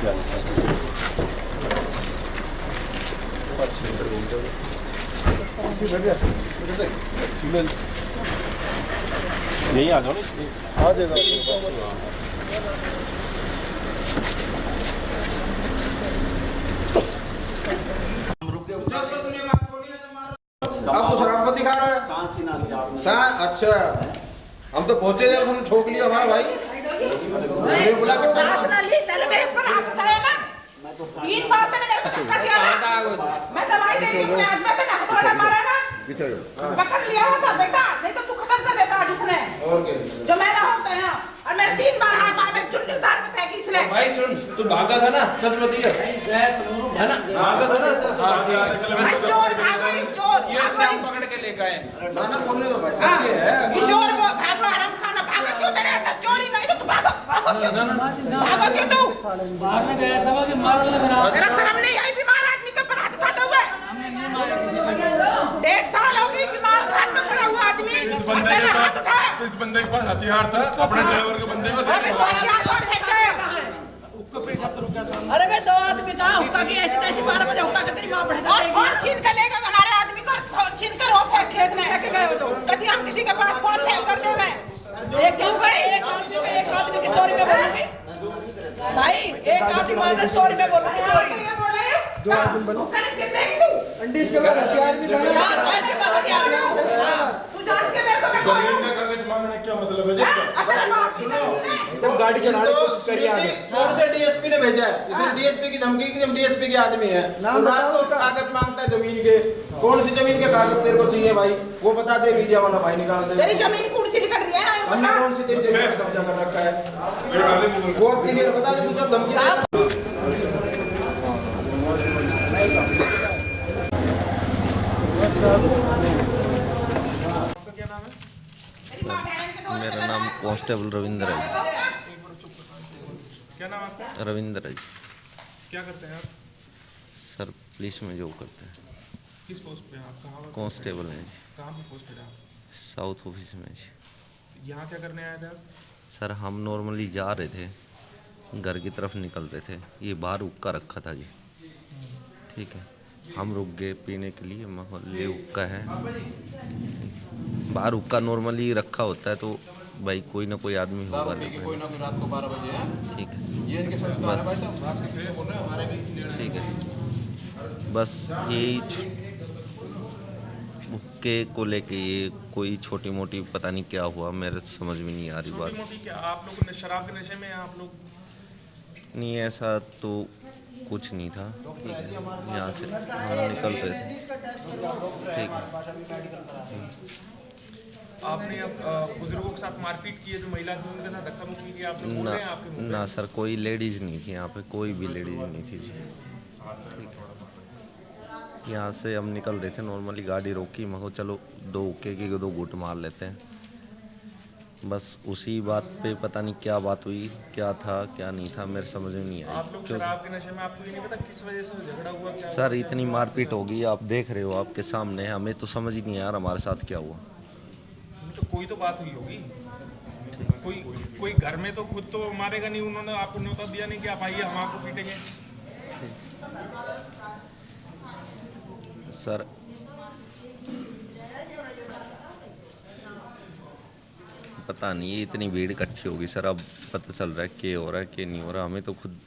यही आ जाओ ना, आ जाएगा। आपको शराफत दिखा रहा है? अच्छा, हम तो पहुंचे जब हमने ठोक लिया हमारा भाई। मुझे बुला के तीन बार तूने मेरे को धक्का दिया ना, मैं दवाई दे रही हूँ, आज मैं तेरा हथौड़ा मारा ना, पकड़ लिया होता बेटा, नहीं तो तू खत्म कर देता आज उसने। और क्या? जो मैंने होता है और मेरे 3 बार हाथ मारा, मेरी चुन्नी उतार के फेंकी इसने। भाई सुन, तू भागा था ना, सच बता है ना, भागा था ना। चोर भागो, चोर ये इसने हम पकड़ के ले गए। ना ना बोलने दो भाई, सत्य है। ये चोर वो भागो, हराम खाना भागो, क्यों तेरे अंदर चोरी नहीं तो तू भागो, भागो क्यों, भागो क्यों तू? मारने गया था कि मारो लग रहा। तेरा शर्म नहीं आई बीमार आदमी के ऊपर हाथ उठाते हुए? 1.5 साल हो गई बीमार खाट में पड़ा हुआ आदमी, इस बंदे के पास हथियार था, अपने ड्राइवर के बंदे को अरे मैं 2 आदमी कहा हुक्का की ऐसी तैसी 12 बजे हुक्का के तेरी मां भड़का देगी। फोन छीन कर लेगा हमारे आदमी को, फोन छीन कर वो फेंक खेत में फेंक गए हो तो कभी हम किसी के पास फोन फेंक कर दे मैं एक क्यों भाई, एक आदमी की सॉरी में बोलूंगी भाई, एक आदमी मारने सॉरी में बोलूंगी, सॉरी। ये बोले 2 आदमी बनो अंडीश के बाद हथियार भी था ना। इसके पास हथियार है। तू जान के मेरे को मैं कौन हूं? करके मांगने क्या मतलब है? असल में आपकी जमीन सब गाड़ी चढ़ाने की कोशिश करी आगे। कौन से डीएसपी ने भेजा है? इसने डीएसपी की धमकी की, हम डीएसपी के आदमी है। तो रात को कागज मांगता है जमीन के। कौन सी जमीन के कागज तेरे को चाहिए भाई? वो बता दे, मीडिया वाला भाई निकाल दे। तेरी जमीन कौन सी निकल रही है? हमने कौन सी तेरी जमीन पर कब्जा कर रखा है? वो क्लियर बता दे, तू जब धमकी देता मेरा नाम कांस्टेबल रविंद्र है। क्या नाम आपका? रविंद्र है। क्या करते हैं आप? सर पुलिस में जॉब करते हैं। किस पोस्ट पे हैं आप? कहाँ पर? कांस्टेबल हैं जी। कहाँ पे पोस्टेड है आप? साउथ ऑफिस में जी। यहाँ क्या करने आए थे आप? सर हम नॉर्मली जा रहे थे, घर की तरफ निकल रहे थे, ये बाहर हुक्का रखा था जी। ठीक है, हम रुक गए पीने के लिए, मोहल्ले हुक्का है, बाहर हुक्का नॉर्मली रखा होता है, तो भाई कोई ना कोई आदमी होगा। कोई ना कोई रात को 12 बजे है। ठीक है, ये इनके संस्कार है भाई साहब, आपके पीछे बोल रहे हैं, हमारे भी इसलिए। ठीक है, बस यही हुक्के को लेके ये कोई छोटी मोटी पता नहीं क्या हुआ, मेरे समझ में नहीं आ रही बात। छोटी-मोटी क्या आप लोग शराब के नशे में हैं आप लोग? नहीं ऐसा तो कुछ नहीं था। ठीक है, यहाँ से हम निकल रहे थे। ठीक है, आपने अब बुजुर्गों के साथ मारपीट की है, जो महिला थी उनके साथ धक्का मुक्की की, आप लोग बोल रहे हैं आपके मुंह पे? ना सर, कोई लेडीज़ नहीं थी यहाँ पे, कोई भी लेडीज़ नहीं थी जी। यहाँ से हम निकल रहे थे, नॉर्मली गाड़ी रोकी, मैं चलो 2 हुक्के की 2 घूंट मार लेते हैं। बस उसी बात पे पता नहीं क्या बात हुई, क्या था क्या नहीं था, मेरे समझ में नहीं आप आई। लोग शराब के नशे में, आपको ये नहीं पता किस वजह से झगड़ा हुआ? क्या सर इतनी मारपीट होगी, आप देख रहे हो आपके सामने, हमें तो समझ ही नहीं आ रहा हमारे साथ क्या हुआ। तो कोई तो बात हुई होगी, कोई घर में तो खुद तो मारेगा नहीं, उन्होंने आपको न्योता दिया नहीं कि आप आइए हम आपको पीटेंगे? सर पता नहीं, ये इतनी भीड़ इकट्ठी होगी सर, अब पता चल रहा है क्या हो रहा है क्या नहीं हो रहा, हमें तो खुद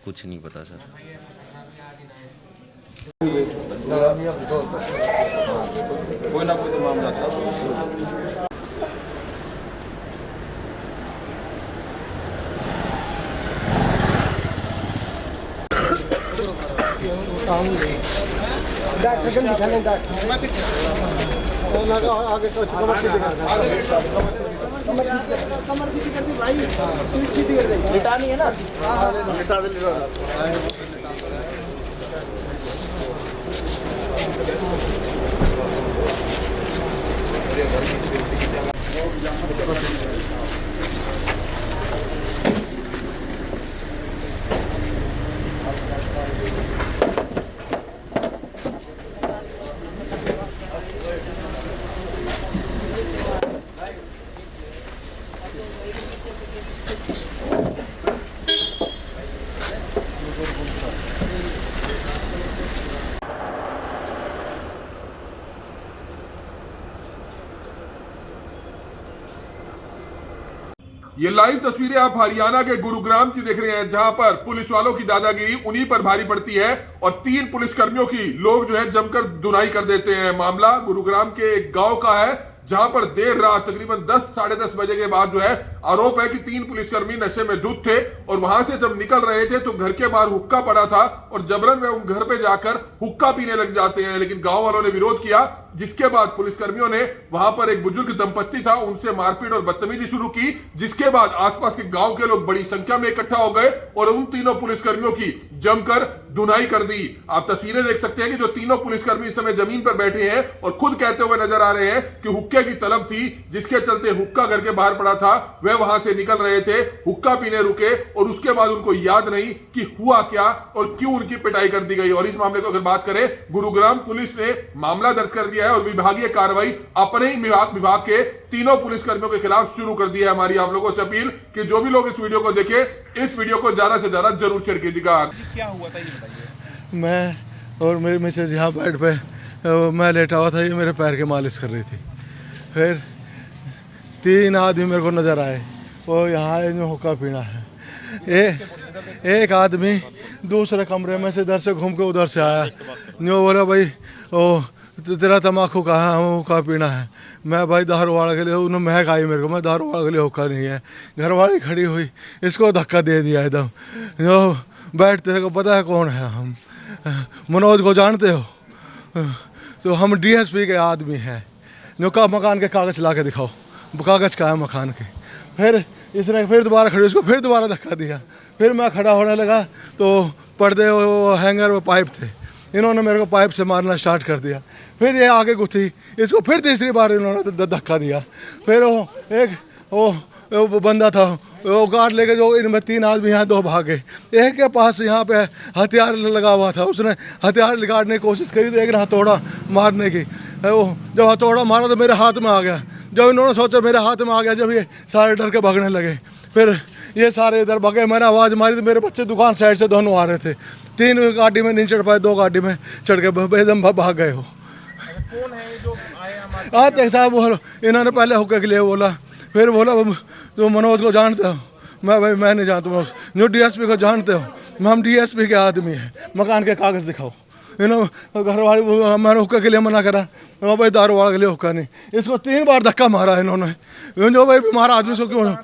कुछ नहीं पता सर। कोई ना कोई तो मामला था। डॉक्टर दिखा लें, डॉक्टर आगे कमर सीधी कर दी भाई, सीधी कर दी, लिटानी है ना, लिटा दे, लिटा ये लाइव तस्वीरें आप हरियाणा के गुरुग्राम की देख रहे हैं, जहां पर पुलिस वालों की दादागिरी उन्हीं पर भारी पड़ती है और 3 पुलिसकर्मियों की लोग जो है जमकर धुनाई कर देते हैं। मामला गुरुग्राम के एक गांव का है, जहां पर देर रात तकरीबन 10 साढ़े 10 बजे के बाद जो है आरोप है कि 3 पुलिसकर्मी नशे में धुत थे और वहां से जब निकल रहे थे तो घर के बाहर हुक्का पड़ा था और जबरन वे उन घर पे जाकर हुक्का पीने लग जाते हैं। लेकिन गांव वालों ने विरोध किया, जिसके बाद पुलिसकर्मियों ने वहां पर एक बुजुर्ग दंपत्ति था, उनसे मारपीट और बदतमीजी शुरू की, जिसके बाद आसपास के गांव के लोग बड़ी संख्या में इकट्ठा हो गए और उन तीनों पुलिसकर्मियों की जमकर धुनाई कर दी। आप तस्वीरें देख सकते हैं कि जो तीनों पुलिसकर्मी इस समय जमीन पर बैठे हैं और खुद कहते हुए नजर आ रहे हैं कि हुक्के की तलब थी, जिसके चलते हुक्का घर के बाहर पड़ा था, वे वहां से निकल रहे थे, हुक्का पीने रुके और उसके बाद उनको याद नहीं कि हुआ क्या और क्यों उनकी पिटाई कर दी गई। और इस मामले को अगर बात करें, गुरुग्राम पुलिस ने मामला दर्ज कर दिया है और विभागीय कार्रवाई अपने ही विभाग के तीनों पुलिसकर्मियों के खिलाफ शुरू कर दी है। हमारी आप लोगों से अपील कि जो भी लोग इस वीडियो को देखें, इस वीडियो को ज्यादा से ज्यादा जरूर शेयर कीजिएगा। क्या हुआ था ये बताइए। मैं और मेरी मिसेज यहाँ बेड पे मैं लेटा हुआ था, ये मेरे पैर की मालिश कर रही थी। फिर 3 आदमी मेरे को नज़र आए, वो यहाँ में हुक्का पीना है। एक आदमी दूसरे कमरे में से इधर से घूम के उधर से आया, जो बोला भाई ओ तेरा तम्बाकू कहाँ है, हुक्का पीना है। मैं भाई दारू वाले के लिए, उन्होंने महक आई मेरे को, मैं दारू वाले के लिए हुक्का नहीं है। घर वाली खड़ी हुई, इसको धक्का दे दिया एकदम। जो बैठ, तेरे को पता है कौन है, हम मनोज को जानते हो? तो हम डीएसपी के आदमी हैं। जो का मकान के कागज़ ला के दिखाओ, कागज़ का है मकान के। फिर इसने फिर दोबारा खड़ी, उसको फिर दोबारा धक्का दिया। फिर मैं खड़ा होने लगा तो पर्दे वो हैंगर में पाइप थे, इन्होंने मेरे को पाइप से मारना स्टार्ट कर दिया। फिर ये आगे गुथी, इसको फिर तीसरी बार इन्होंने धक्का दिया। फिर वो बंदा था, वो कार लेके, जो इनमें 3 आदमी यहाँ 2 भागे। एक के पास यहाँ पे हथियार लगा हुआ था, उसने हथियार निकालने की कोशिश करी तो एक ने हथौड़ा मारने की। वो जब हथौड़ा मारा तो मेरे हाथ में आ गया। जब इन्होंने सोचा मेरे हाथ में आ गया, जब ये सारे डर के भागने लगे, फिर ये सारे इधर भागे। मैंने आवाज़ मारी तो मेरे बच्चे दुकान साइड से दोनों आ रहे थे। 3 गाड़ी में नहीं चढ़ पाए, 2 गाड़ी में चढ़ के एकदम भाग गए हो। कौन है जो आते साहब, वो इन्होंने पहले हुक्के के लिए बोला, फिर बोला तुम मनोज को जानते हो? मैं नहीं जानता। जो डीएसपी को जानते हो? हम डीएसपी के आदमी हैं। मकान के कागज़ दिखाओ। इन्होंने घर वाले, मैंने हुक्का के लिए मना करा, भाई दारू वाले के लिए हुक्का नहीं। इसको 3 बार धक्का मारा इन्होंने। जो भाई बीमार आदमी को क्यों,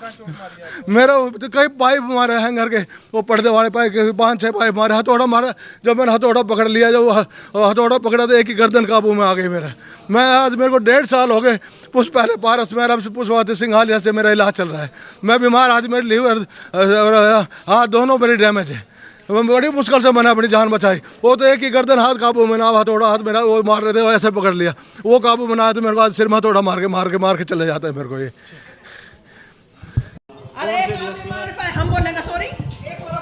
मेरा तो कई पाइप मारे हैं घर के, वो पर्दे वाले पाइप के 5-6 पाइप मारे। हथौड़ा मारा, जब मैंने हथौड़ा पकड़ लिया, जब हथौड़ा पकड़ा तो एक ही गर्दन काबू में आ गई मेरा। मैं आज मेरे को 1.5 साल हो गए पहले पारस में, अब पुष्पवती सिंघानिया से मेरा इलाज चल रहा है। मैं बीमार आदमी, मेरे लीवर हाथ दोनों मेरी डैमेज है। बड़ी मुश्किल से मैंने अपनी जान बचाई। वो तो एक ही गर्दन हाथ काबू में ना, हथौड़ा हाथ मेरा वो मार रहे थे, वो ऐसे पकड़ लिया, वो काबू में ना आया तो मेरे को आज सिर में हथौड़ा मार के चले जाता है मेरे को ये। अरे एक आदमी मार पाए, हम बोलेंगे सॉरी। एक बोलो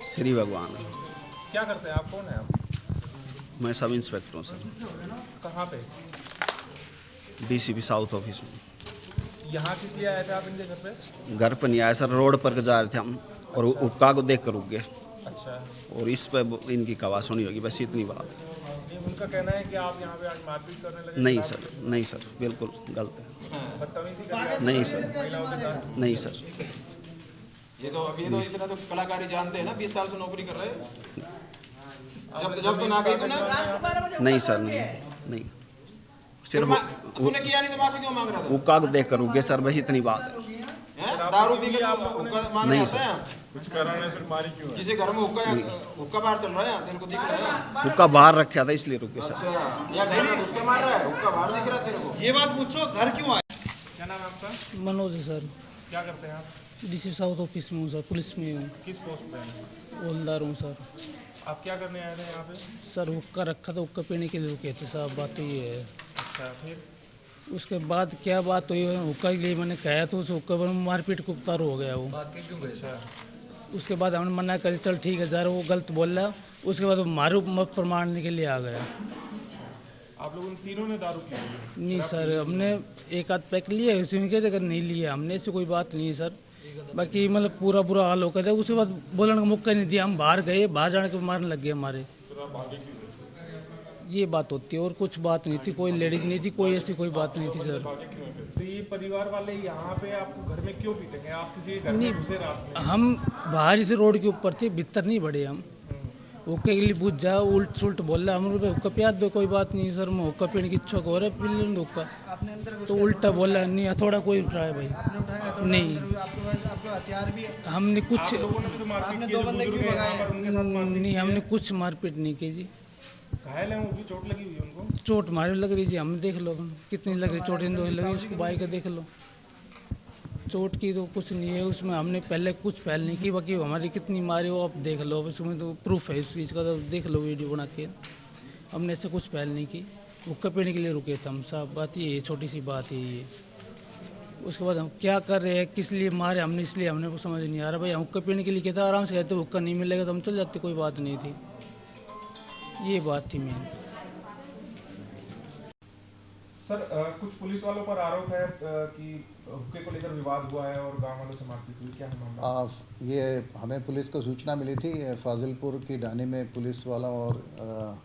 श्री भगवान। क्या करते हैं आप, कौन है आप? मैं सब इंस्पेक्टर हूँ सर। कहाँ पे? डीसीपी साउथ ऑफिस में। यहाँ किस लिए आए थे आप इनके घर पे? घर पर नहीं आए सर, रोड पर जा रहे थे हम और उपका को देख कर रुक गए। अच्छा। और इस पर इनकी कवा सुनी होगी, बस इतनी बात। उनका कहना है कि आप यहाँ पे आज मारपीट करने लगे। नहीं सर, नहीं सर, बिल्कुल गलत है। बदतमीजी कर नहीं सर, महिलाओं के साथ। नहीं सर। ये तो अभी तो इतना तो कलाकारी जानते हैं ना, 20 साल से नौकरी कर रहे हैं। जब तो ना गई तो ना। नहीं सर, नहीं सिर्फ तूने किया नहीं तो माफी क्यों मांग रहा था? उपका को देख कर रुक गए सर, बस इतनी बात है। दारू पी के मांग नहीं रहा सर। है? कुछ कराने फिर मारी क्यों? किसी घर में हुक्का बाहर चल रहा है, तेरे को दिख रहा है? उपका बाहर रखा था इसलिए रुक गए सर। अच्छा, या घर उसके मार रहा है, हुक्का बाहर दिख रहा है तेरे को? ये बात पूछो, घर क्यों आए? क्या नाम है आपका? मनोज है सर। क्या करते हैं आप? डीसी साउथ ऑफिस में हूँ सर, पुलिस में हूँ। किस पोस्ट पे हैं? हवलदार हूँ सर। आप क्या करने आए थे यहाँ पे? सर हुक्का रखा था, हुक्का पीने के लिए रुके थे साहब, बात तो ये है। अच्छा, फिर उसके बाद क्या बात हुई, हुक्का के लिए मैंने कहा तो उस हुक्का पर मारपीट को उतार हो गया वो। उसके बाद हमने मना करी, चल ठीक है ज़रा, वो गलत बोल रहा। उसके बाद वो मारू मत प्रमाणने के लिए आ गया। आप लोग उन तीनों ने दारू पी? नहीं सर, हमने 1 आध पैक लिया, उसमें क्या अगर नहीं लिया हमने, ऐसी कोई बात नहीं है सर। बाकी मतलब पूरा बुरा हाल हो गया था। उसके बाद बोलने का मौका नहीं दिया, हम बाहर गए, बाहर जाने के मारने लग गए हमारे। ये बात होती है और कुछ बात नहीं थी, कोई लेडीज नहीं थी, कोई ऐसी कोई बात नहीं थी सर। तो ये परिवार वाले यहाँ पे आपको घर में क्यों पीटेंगे? आप किसी के घर में घुसे रात में? हम बाहर से रोड के ऊपर थे, भीतर नहीं बढ़े हम। हुक्के के लिए बुझ जा, उल्ट सुल्ट बोल रहा, हम हुक्का पिया दो, कोई बात नहीं सर, मैं हुक्का पीने की इच्छा हो रहा है, पी लें हुक्का। तो उल्टा बोला, नहीं हथौड़ा कोई उठाया भाई नहीं, हमने कुछ नहीं, हमने कुछ मारपीट नहीं की जी। घायल है वो भी, चोट लगी हुई है उनको? चोट मारे लग रही जी, हम देख लो कितनी लग रही चोट, इन दो लगी, उसको बाई का देख लो, चोट की तो कुछ नहीं है उसमें। हमने पहले कुछ पहल नहीं की, बाकी हमारी कितनी मारी हो आप देख लो, उसमें तो प्रूफ है इस चीज़ का, तो देख लो वीडियो बना के। हमने ऐसे कुछ पहल नहीं की, हुक्का पीने के लिए रुके थे हम, साहब बात ये है, छोटी सी बात है ये। उसके बाद हम क्या कर रहे हैं, किस लिए मारे हमने, इसलिए हमने को समझ नहीं आ रहा भाई। हम हुक्का पीने के लिए कहते आराम से कहते, हुक्का नहीं मिलेगा तो हम चल जाते, कोई बात नहीं थी, ये बात थी मेन। सर कुछ पुलिस वालों पर आरोप है कि हुक्के को लेकर विवाद हुआ है और गांव वालों से मारपीट हुई, क्या है मामला? ये हमें पुलिस को सूचना मिली थी, फाजिलपुर की ढाणी में पुलिस वाला और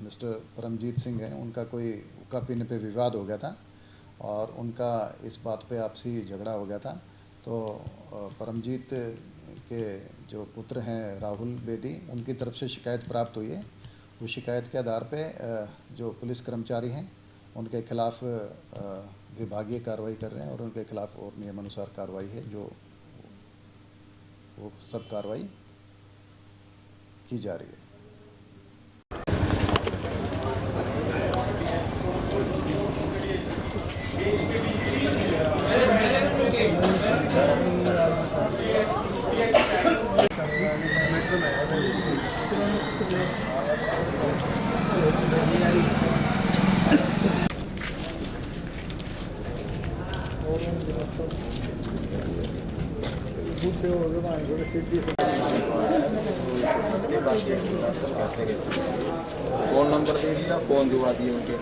मिस्टर परमजीत सिंह हैं, उनका कोई हुक्का पीने पे विवाद हो गया था और उनका इस बात पे आपसी झगड़ा हो गया था। तो परमजीत के जो पुत्र हैं राहुल बेदी, उनकी तरफ से शिकायत प्राप्त हुई है। उस शिकायत के आधार पे जो पुलिस कर्मचारी हैं उनके खिलाफ विभागीय कार्रवाई कर रहे हैं और उनके खिलाफ और नियमानुसार कार्रवाई है, जो वो सब कार्रवाई की जा रही है। फोन नंबर दे दिया, फोन दिवा दिए उनके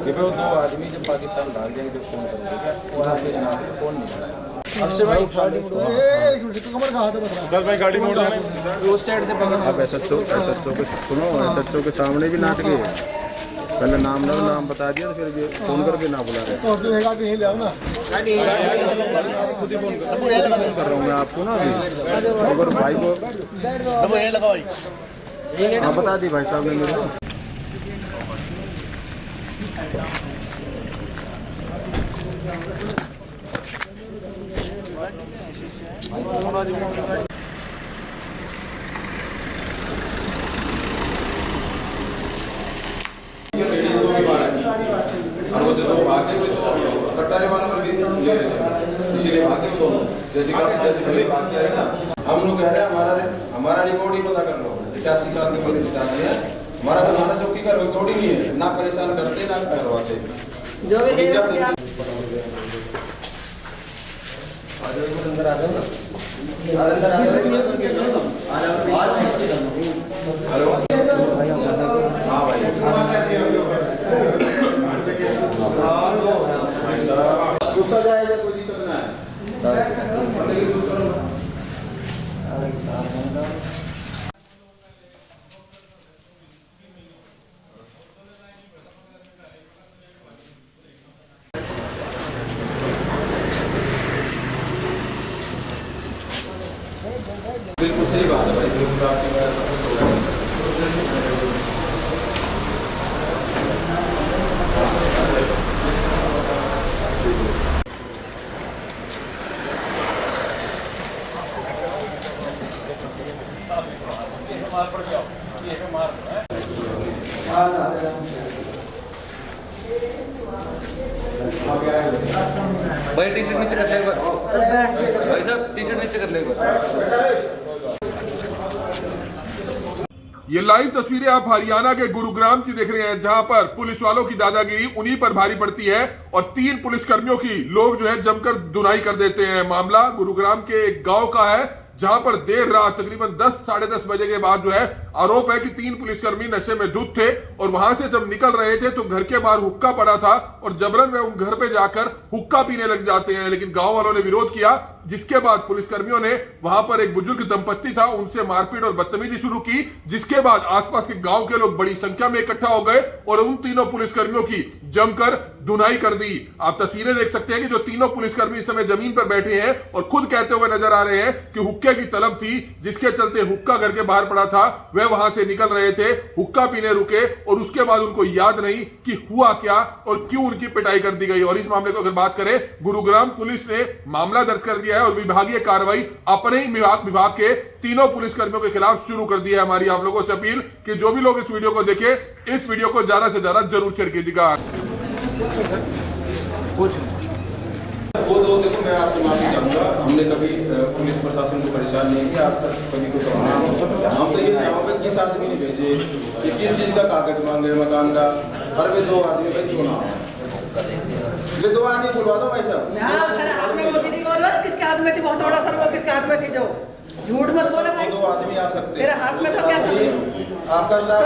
कि वो दो आदमी जब पाकिस्तान भाग जाएंगे तो फोन करेंगे, वो आपके जनाब फोन नहीं अक्षय भाई गाड़ी मोड़, कमर का हाथ है, बता चल भाई गाड़ी मोड़ उस साइड से पकड़। अब एसएचओ के सुनो, एसएचओ के सामने भी नाटक है, पहले नाम बता दिया तो फिर फोन करके ना बुला रहे। और तो गाड़ी यहीं ले आओ ना, गाड़ी खुद ही फोन कर रहा हूँ मैं आपको ना अभी, अगर भाई को अब ये लगाओ भाई, हाँ बता दी भाई साहब ने मेरे को। और वो जो भागे हुए तो कट्टारे वालों से भी ले रहे थे, इसीलिए भागे वो जैसे पहले बात किया है ना, हम लोग कह रहे हैं हमारा रिकॉर्ड ही पता कर लो, 81 साल के पुलिस है, हमारा थाना चौकी का रिकॉर्ड ही नहीं है, ना परेशान करते ना करवाते जो भी अंदर आ जाओ ना, हेलो हाँ भाई गुस्सा जाएगा, कोई दिक्कत ना है। बिल्कुल सही बात है भाई, बिल्कुल आपकी बात भाई टी शर्ट नीचे कर ले एक बार, भाई साहब टी शर्ट नीचे कर ले एक बार। ये लाइव तस्वीरें आप हरियाणा के गुरुग्राम की देख रहे हैं, जहां पर पुलिस वालों की दादागिरी उन्हीं पर भारी पड़ती है और 3 पुलिसकर्मियों की लोग जो है जमकर धुनाई कर देते हैं। मामला गुरुग्राम के एक गांव का है, जहां पर देर रात तकरीबन 10 साढ़े 10 बजे के बाद जो है आरोप है कि 3 पुलिसकर्मी नशे में धुत थे और वहां से जब निकल रहे थे तो घर के बाहर हुक्का पड़ा था और जबरन वे उन घर पे जाकर हुक्का पीने लग जाते हैं, लेकिन गांव वालों ने विरोध किया, जिसके बाद पुलिसकर्मियों ने वहां पर एक बुजुर्ग दंपत्ति था उनसे मारपीट और बदतमीजी शुरू की, जिसके बाद आसपास के गांव के लोग बड़ी संख्या में इकट्ठा हो गए और उन तीनों पुलिसकर्मियों की जमकर धुनाई कर दी। आप तस्वीरें देख सकते हैं कि जो तीनों पुलिसकर्मी इस समय जमीन पर बैठे हैं और खुद कहते हुए नजर आ रहे हैं कि हुक्के की तलब थी, जिसके चलते हुक्का घर के बाहर पड़ा था, वे वहां से निकल रहे थे, हुक्का पीने रुके और उसके बाद उनको याद नहीं कि हुआ क्या और क्यों उनकी पिटाई कर दी गई। और इस मामले को अगर बात करें, गुरुग्राम पुलिस ने मामला दर्ज कर दिया है और विभागीय कार्रवाई अपने ही विभाग के तीनों पुलिसकर्मियों के खिलाफ शुरू कर दी है। हमारी आप लोगों से अपील कि जो भी लोग इस वीडियो को देखें, इस वीडियो को ज्यादा से ज्यादा जरूर शेयर कीजिएगा। वो दो देखो, मैं आपसे माफी चाहूंगा, हमने कभी पुलिस प्रशासन को परेशान नहीं किया, आज तक कभी को हम तो ये चाहूंगा किस आदमी ने भेजे, कि किस चीज का कागज मांगे मकान का, हर वे 2 आदमी भाई क्यों ना, ये 2 आदमी बुलवा दो भाई साहब। किसके हाथ में थी बहुत बड़ा सर, वो किसके हाथ में थी? जो झूठ मत बोले भाई, 2 आदमी आ सकते, तेरे हाथ में तो क्या था? आपका स्टाफ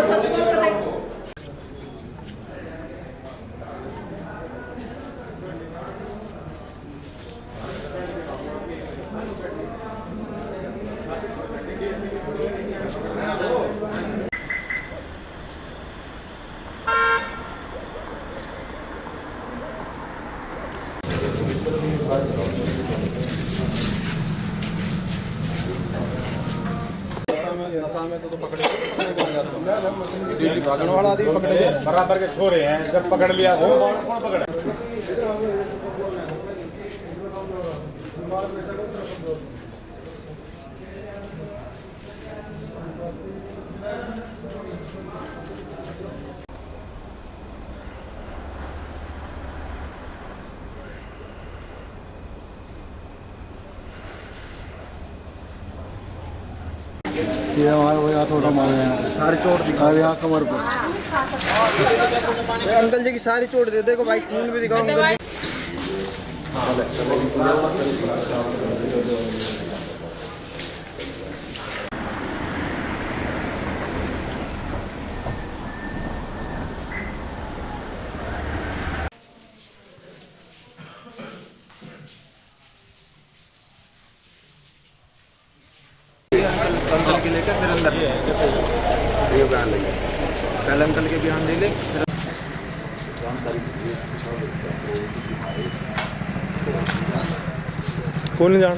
तो पकड़े वाला आदमी पकड़े बराबर के छोरे हैं, जब पकड़ लिया तो कौन पकड़े? ये हमारे वो यहाँ थोड़ा मारे हैं, सारी चोट दिखा यहाँ कमर पर। अंकल जी की सारी चोट दे देखो भाई, खून भी दिखाओ अंकल जी। अंकल के लेकर फिर अंदर ये बयान लेंगे, पहले अंकल के बयान ले ले, कौन जान